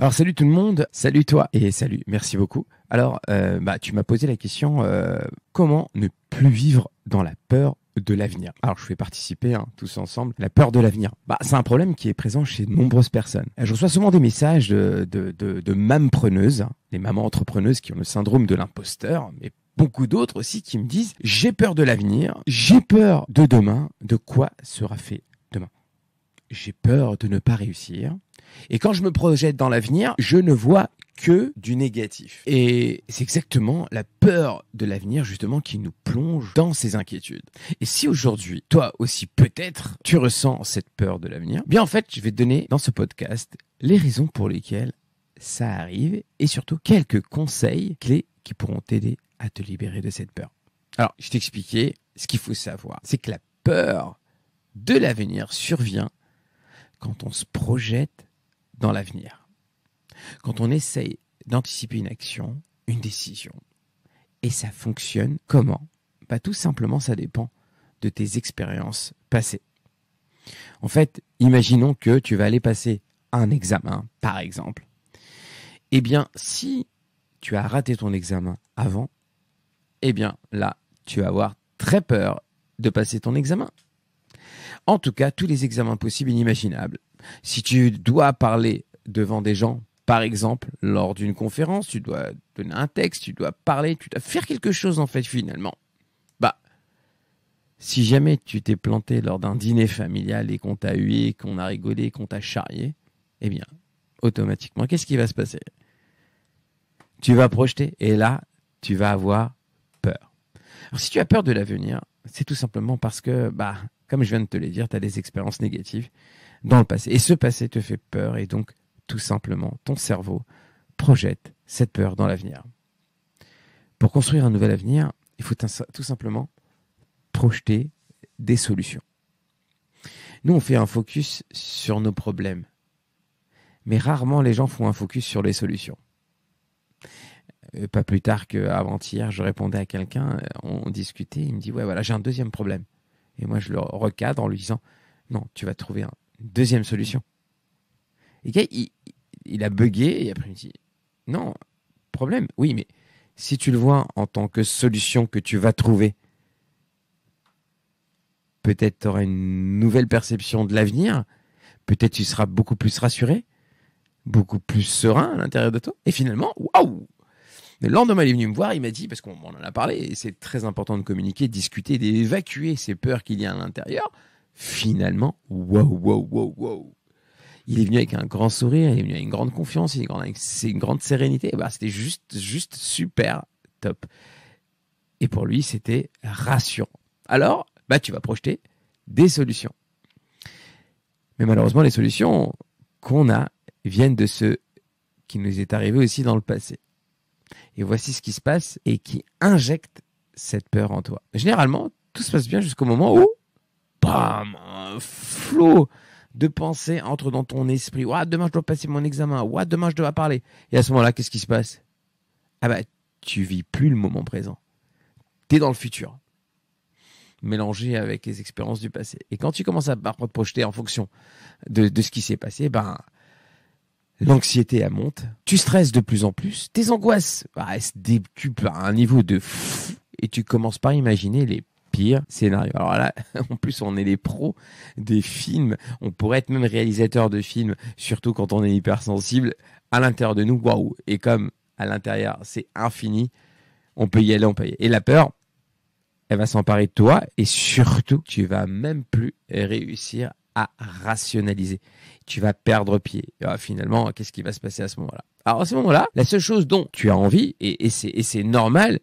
Alors salut tout le monde, salut toi et salut, merci beaucoup. Alors tu m'as posé la question comment ne plus vivre dans la peur de l'avenir. Alors je fais participer tous ensemble la peur de l'avenir. C'est un problème qui est présent chez de nombreuses personnes. Je reçois souvent des messages de mampreneuses, les mamans entrepreneuses qui ont le syndrome de l'imposteur, mais beaucoup d'autres aussi qui me disent j'ai peur de l'avenir, j'ai peur de demain, de quoi sera fait demain. J'ai peur de ne pas réussir. Et quand je me projette dans l'avenir, je ne vois que du négatif. Et c'est exactement la peur de l'avenir, justement, qui nous plonge dans ces inquiétudes. Et si aujourd'hui, toi aussi, peut-être, tu ressens cette peur de l'avenir, bien en fait, je vais te donner dans ce podcast les raisons pour lesquelles ça arrive et surtout quelques conseils clés qui pourront t'aider à te libérer de cette peur. Alors, je t'expliquais, ce qu'il faut savoir, c'est que la peur de l'avenir survient quand on se projette dans l'avenir. Quand on essaye d'anticiper une action, une décision. Et ça fonctionne comment ? Tout simplement, ça dépend de tes expériences passées. En fait, imaginons que tu vas aller passer un examen, par exemple. Eh bien, si tu as raté ton examen avant, eh bien là, tu vas avoir très peur de passer ton examen. En tout cas, tous les examens possibles et inimaginables. Si tu dois parler devant des gens, par exemple, lors d'une conférence, tu dois donner un texte, tu dois parler, tu dois faire quelque chose en fait finalement. Si jamais tu t'es planté lors d'un dîner familial et qu'on t'a hué, qu'on a rigolé, qu'on t'a charrié, eh bien, automatiquement, qu'est-ce qui va se passer ? Tu vas projeter et là, tu vas avoir peur. Alors si tu as peur de l'avenir, c'est tout simplement parce que, comme je viens de te le dire, tu as des expériences négatives dans le passé. Et ce passé te fait peur et donc, tout simplement, ton cerveau projette cette peur dans l'avenir. Pour construire un nouvel avenir, il faut tout simplement projeter des solutions. Nous, on fait un focus sur nos problèmes. Mais rarement, les gens font un focus sur les solutions. Pas plus tard qu'avant-hier, je répondais à quelqu'un, on discutait, il me dit « Ouais, voilà, j'ai un deuxième problème. » Et moi, je le recadre en lui disant « Non, tu vas trouver une deuxième solution. » Et le gars, il a bugué et après il me dit « Non, problème, oui, mais si tu le vois en tant que solution que tu vas trouver, peut-être tu auras une nouvelle perception de l'avenir, peut-être tu seras beaucoup plus rassuré, beaucoup plus serein à l'intérieur de toi. Et finalement, waouh ! Le lendemain, il est venu me voir, il m'a dit, parce qu'on en a parlé, et c'est très important de communiquer, de discuter, d'évacuer ces peurs qu'il y a à l'intérieur. Finalement, waouh. Il est venu avec un grand sourire, il est venu avec une grande confiance, avec une grande sérénité. C'était juste super top. Et pour lui, c'était rassurant. Alors, tu vas projeter des solutions. Mais malheureusement, les solutions qu'on a viennent de ce qui nous est arrivé aussi dans le passé. Et voici ce qui se passe et qui injecte cette peur en toi. Généralement, tout se passe bien jusqu'au moment où, bam, un flot de pensées entre dans ton esprit. Demain, je dois passer mon examen. Demain, je dois parler. Et à ce moment-là, qu'est-ce qui se passe ? Tu vis plus le moment présent. Tu es dans le futur, mélangé avec les expériences du passé. Et quand tu commences à te projeter en fonction de ce qui s'est passé, l'anxiété, elle monte. Tu stresses de plus en plus. Tes angoisses, elles se décuplent à un niveau de fou. Et tu commences par imaginer les pires scénarios. Alors là, en plus, on est les pros des films. On pourrait être même réalisateur de films, surtout quand on est hypersensible. À l'intérieur de nous, waouh. Et comme à l'intérieur, c'est infini, on peut y aller, on peut y aller. Et la peur, elle va s'emparer de toi. Et surtout, tu vas même plus réussir à rationaliser. Tu vas perdre pied. Et finalement, qu'est-ce qui va se passer à ce moment-là ? Alors à ce moment-là, la seule chose dont tu as envie, et c'est normal,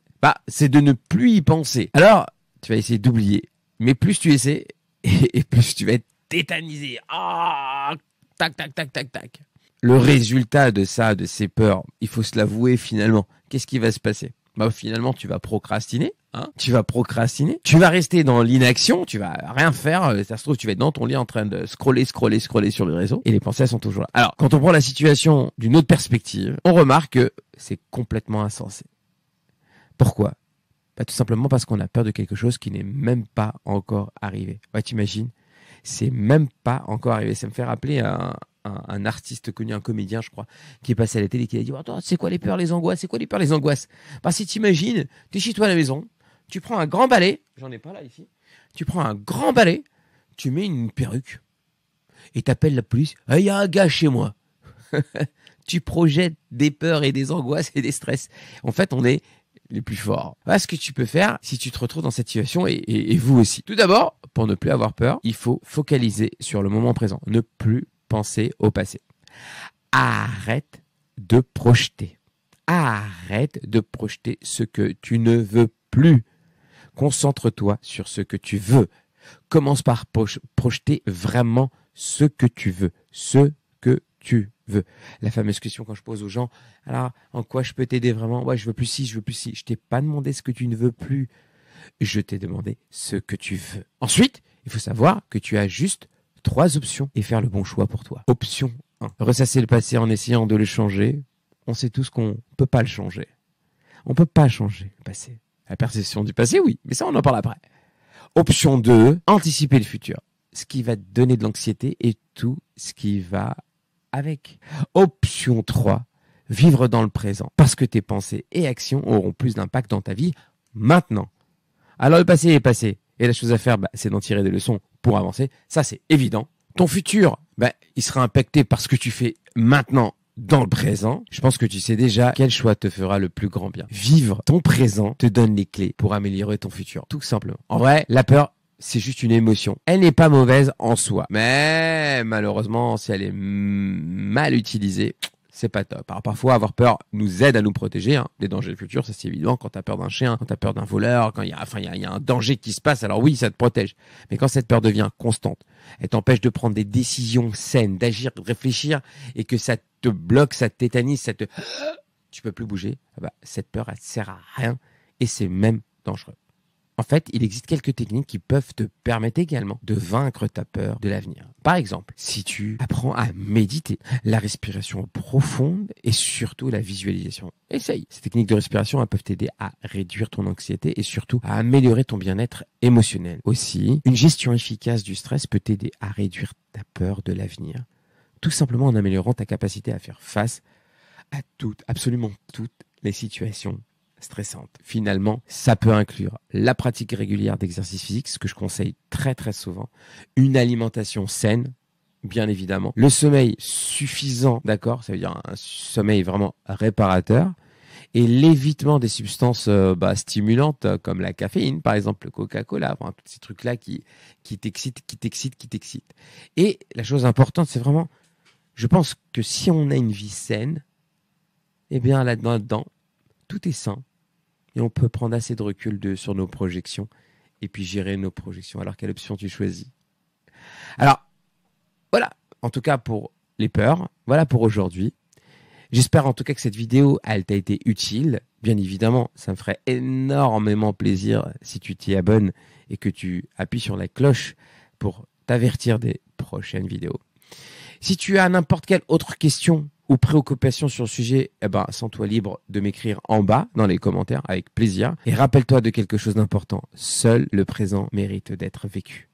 c'est de ne plus y penser. Alors, tu vas essayer d'oublier. Mais plus tu essaies, et plus tu vas être tétanisé. Tac. Le résultat de ça, de ces peurs, il faut se l'avouer finalement. Qu'est-ce qui va se passer ? Finalement, tu vas procrastiner. Tu vas rester dans l'inaction, tu vas rien faire. Ça se trouve, tu vas être dans ton lit en train de scroller sur le réseau. Et les pensées, elles sont toujours là. Alors, quand on prend la situation d'une autre perspective, on remarque que c'est complètement insensé. Pourquoi ? Tout simplement parce qu'on a peur de quelque chose qui n'est même pas encore arrivé. T'imagines ? C'est même pas encore arrivé. Ça me fait rappeler un artiste connu, un comédien, je crois, qui est passé à la télé et qui a dit attends, c'est quoi les peurs, les angoisses? C'est quoi les peurs, les angoisses? Bah, si t'imagines, t'es chez toi à la maison, tu prends un grand balai, j'en ai pas là ici, tu prends un grand balai, tu mets une perruque et t'appelles la police. Il y a un gars chez moi. Tu projettes des peurs et des angoisses et des stress. En fait, on est les plus forts. Voilà ce que tu peux faire si tu te retrouves dans cette situation et vous aussi. Tout d'abord, pour ne plus avoir peur, il faut focaliser sur le moment présent. Ne plus penser au passé. Arrête de projeter. Arrête de projeter ce que tu ne veux plus. Concentre-toi sur ce que tu veux. Commence par projeter vraiment ce que tu veux. Ce que tu veux. La fameuse question quand je pose aux gens, alors en quoi je peux t'aider vraiment? Ouais, je veux plus ci, je veux plus ci. Je t'ai pas demandé ce que tu ne veux plus. Je t'ai demandé ce que tu veux. Ensuite, il faut savoir que tu as juste 3 options et faire le bon choix pour toi. Option 1. Ressasser le passé en essayant de le changer. On sait tous qu'on peut pas le changer. On peut pas changer le passé. La perception du passé, oui, mais ça on en parle après. Option 2. Anticiper le futur. Ce qui va te donner de l'anxiété et tout ce qui va avec. Option 3, vivre dans le présent, parce que tes pensées et actions auront plus d'impact dans ta vie maintenant. Alors le passé est passé, et la chose à faire, c'est d'en tirer des leçons pour avancer, ça c'est évident. Ton futur, il sera impacté par ce que tu fais maintenant dans le présent. Je pense que tu sais déjà quel choix te fera le plus grand bien. Vivre ton présent te donne les clés pour améliorer ton futur, tout simplement. En vrai, la peur, c'est juste une émotion. Elle n'est pas mauvaise en soi. Mais malheureusement, si elle est mal utilisée, c'est pas top. Alors parfois, avoir peur nous aide à nous protéger des dangers futurs, ça c'est évident. Quand tu as peur d'un chien, quand tu as peur d'un voleur, quand il y a un danger qui se passe, alors oui, ça te protège. Mais quand cette peur devient constante, elle t'empêche de prendre des décisions saines, d'agir, de réfléchir, et que ça te bloque, ça te tétanise, tu peux plus bouger, cette peur, elle sert à rien, et c'est même dangereux. En fait, il existe quelques techniques qui peuvent te permettre également de vaincre ta peur de l'avenir. Par exemple, si tu apprends à méditer, la respiration profonde et surtout la visualisation. Essaye. Ces techniques de respiration, elles peuvent t'aider à réduire ton anxiété et surtout à améliorer ton bien-être émotionnel. Aussi, une gestion efficace du stress peut t'aider à réduire ta peur de l'avenir, tout simplement en améliorant ta capacité à faire face à absolument toutes les situations stressante. Finalement, ça peut inclure la pratique régulière d'exercice physique, ce que je conseille très très souvent, une alimentation saine, bien évidemment, le sommeil suffisant, d'accord, ça veut dire un sommeil vraiment réparateur, et l'évitement des substances stimulantes comme la caféine, par exemple le Coca-Cola, tous ces trucs-là qui t'excitent. Et la chose importante, c'est vraiment, je pense que si on a une vie saine, eh bien là-dedans, tout est sain. Et on peut prendre assez de recul sur nos projections et puis gérer nos projections. Alors, quelle option tu choisis? Alors, voilà, en tout cas pour les peurs, voilà pour aujourd'hui. J'espère en tout cas que cette vidéo, elle t'a été utile. Bien évidemment, ça me ferait énormément plaisir si tu t'y abonnes et que tu appuies sur la cloche pour t'avertir des prochaines vidéos. Si tu as n'importe quelle autre question ou préoccupation sur le sujet, sens-toi libre de m'écrire en bas dans les commentaires avec plaisir. Et rappelle-toi de quelque chose d'important. Seul le présent mérite d'être vécu.